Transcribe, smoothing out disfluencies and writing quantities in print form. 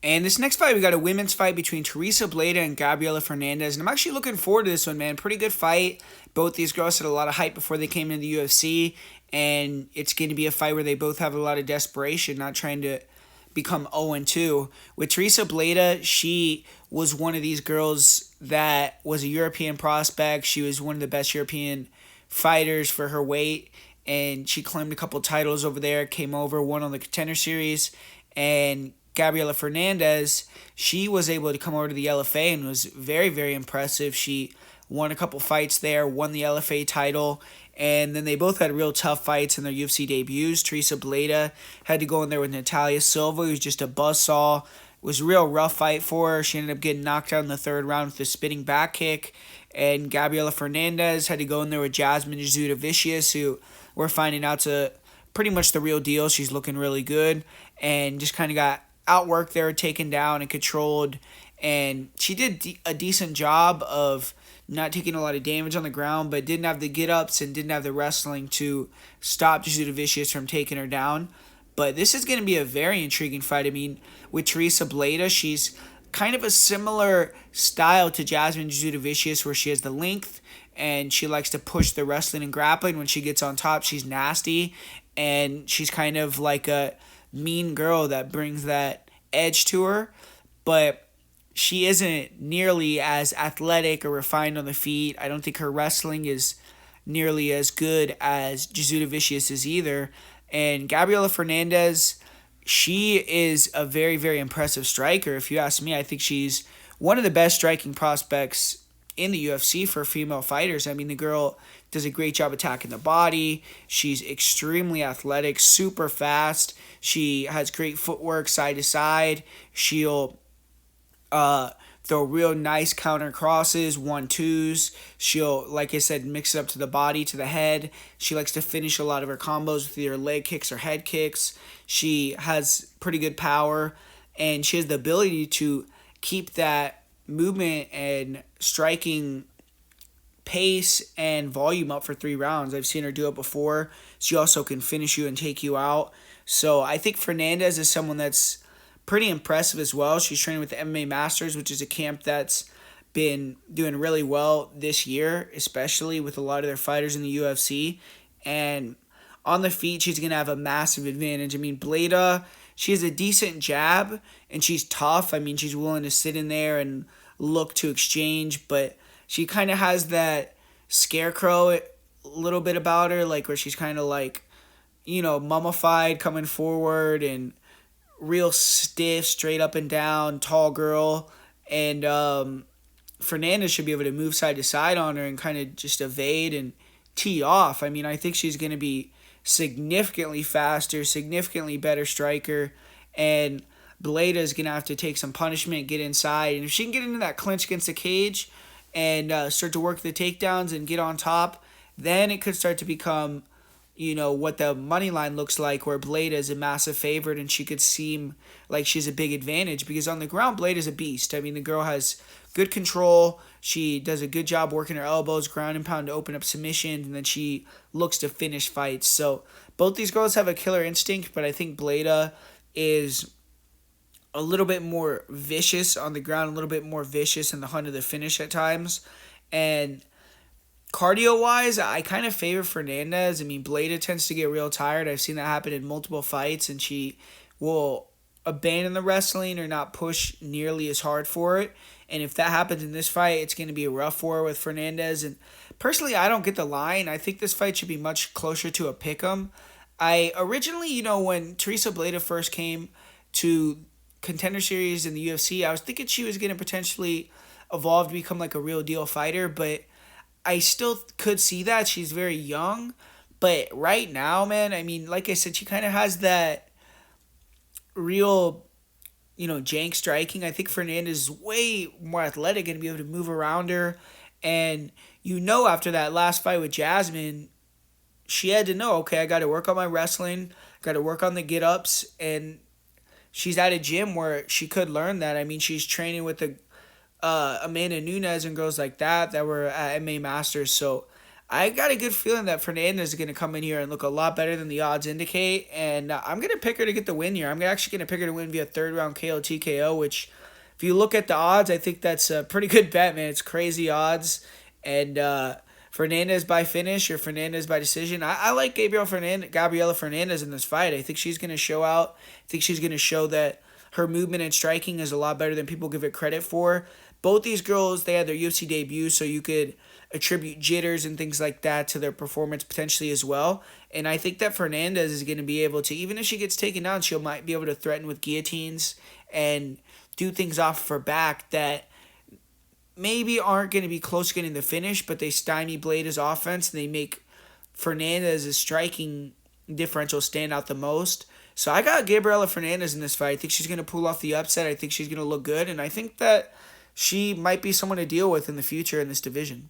And this next fight, we got a women's fight between Tereza Bleda and Gabriella Fernandes. And I'm actually looking forward to this one, man. Pretty good fight. Both these girls had a lot of hype before they came into the UFC. And it's going to be a fight where they both have a lot of desperation, not trying to become 0-2. With Tereza Bleda, she was one of these girls that was a European prospect. She was one of the best European fighters for her weight. And she claimed a couple titles over there, came over, won on the Contender Series. And Gabriella Fernandes, she was able to come over to the LFA and was very, very impressive. She won a couple fights there, won the LFA title, and then they both had real tough fights in their UFC debuts. Tereza Bleda had to go in there with Natalia Silva, who's just a buzzsaw. It was a real rough fight for her. She ended up getting knocked out in the third round with a spinning back kick. And Gabriella Fernandes had to go in there with Jasmine Jasudavicius, who we're finding out's pretty much the real deal. She's looking really good and just kind of got outworked there, taken down and controlled. And she did a decent job of not taking a lot of damage on the ground, but didn't have the get-ups and didn't have the wrestling to stop Jasudavicius from taking her down. But this is going to be a very intriguing fight. I mean, with Tereza Bleda, she's kind of a similar style to Jasmine Jasudavicius, where she has the length and she likes to push the wrestling and grappling. When she gets on top, she's nasty, and she's kind of like a mean girl that brings that edge to her, but she isn't nearly as athletic or refined on the feet. I don't think her wrestling is nearly as good as Jasudavicius is either. And Gabriella Fernandes, she is a very, very impressive striker. If you ask me, I think she's one of the best striking prospects in the UFC for female fighters. I mean, the girl does a great job attacking the body. She's extremely athletic, super fast. She has great footwork side to side. She'll throw real nice counter crosses, 1-2s. She'll, like I said, mix it up to the body, to the head. She likes to finish a lot of her combos with either leg kicks or head kicks. She has pretty good power, and she has the ability to keep that movement and striking pace and volume up for 3 rounds. I've seen her do it before. She also can finish you and take you out. So I think Fernandez is someone that's pretty impressive as well. She's training with the MMA Masters, which is a camp that's been doing really well this year, especially with a lot of their fighters in the UFC. And on the feet, she's going to have a massive advantage. I mean, Bleda, she has a decent jab, and she's tough. I mean, she's willing to sit in there and look to exchange, but she kind of has that scarecrow a little bit about her, like where she's kind of like, mummified coming forward and real stiff, straight up and down, tall girl. And Fernandez should be able to move side to side on her and kind of just evade and tee off. I mean, I think she's going to be significantly faster, significantly better striker, and Bleda is going to have to take some punishment, get inside. And if she can get into that clinch against the cage and start to work the takedowns and get on top, then it could start to become, what the money line looks like, where Bleda is a massive favorite and she could seem like she's a big advantage, because on the ground, Bleda is a beast. I mean, the girl has good control. She does a good job working her elbows, ground and pound to open up submissions, and then she looks to finish fights. So both these girls have a killer instinct, but I think Bleda is a little bit more vicious on the ground, a little bit more vicious in the hunt of the finish at times. And cardio-wise, I kind of favor Fernandez. I mean, Bleda tends to get real tired. I've seen that happen in multiple fights, and she will abandon the wrestling or not push nearly as hard for it. And if that happens in this fight, it's going to be rough for her with Fernandez. And personally, I don't get the line. I think this fight should be much closer to a pick'em. I originally, when Tereza Bleda first came to Contender Series in the UFC, I was thinking she was going to potentially evolve to become like a real deal fighter, but I still could see that. She's very young, but right now, man, I mean, like I said, she kind of has that real, jank striking. I think Fernandez is way more athletic and be able to move around her. And after that last fight with Jasmine, she had to know, okay, I got to work on my wrestling, got to work on the get-ups, and she's at a gym where she could learn that. I mean, she's training with Amanda Nunes and girls like that were at MMA Masters. So I got a good feeling that Fernandez is going to come in here and look a lot better than the odds indicate, and I'm going to pick her to get the win here. I'm actually going to pick her to win via third round KO TKO, which, if you look at the odds, I think that's a pretty good bet, man. It's crazy odds, and Fernandez by finish or Fernandez by decision. I like Gabriella Fernandez in this fight. I think she's going to show out. I think she's going to show that her movement and striking is a lot better than people give it credit for. Both these girls, they had their UFC debuts, so you could attribute jitters and things like that to their performance potentially as well. And I think that Fernandez is going to be able to, even if she gets taken down, she might be able to threaten with guillotines and do things off of her back that maybe aren't going to be close to getting the finish, but they stymie Bleda's offense and they make Fernandez's striking differential stand out the most. So I got Gabriella Fernandez in this fight. I think she's going to pull off the upset. I think she's going to look good, and I think that she might be someone to deal with in the future in this division.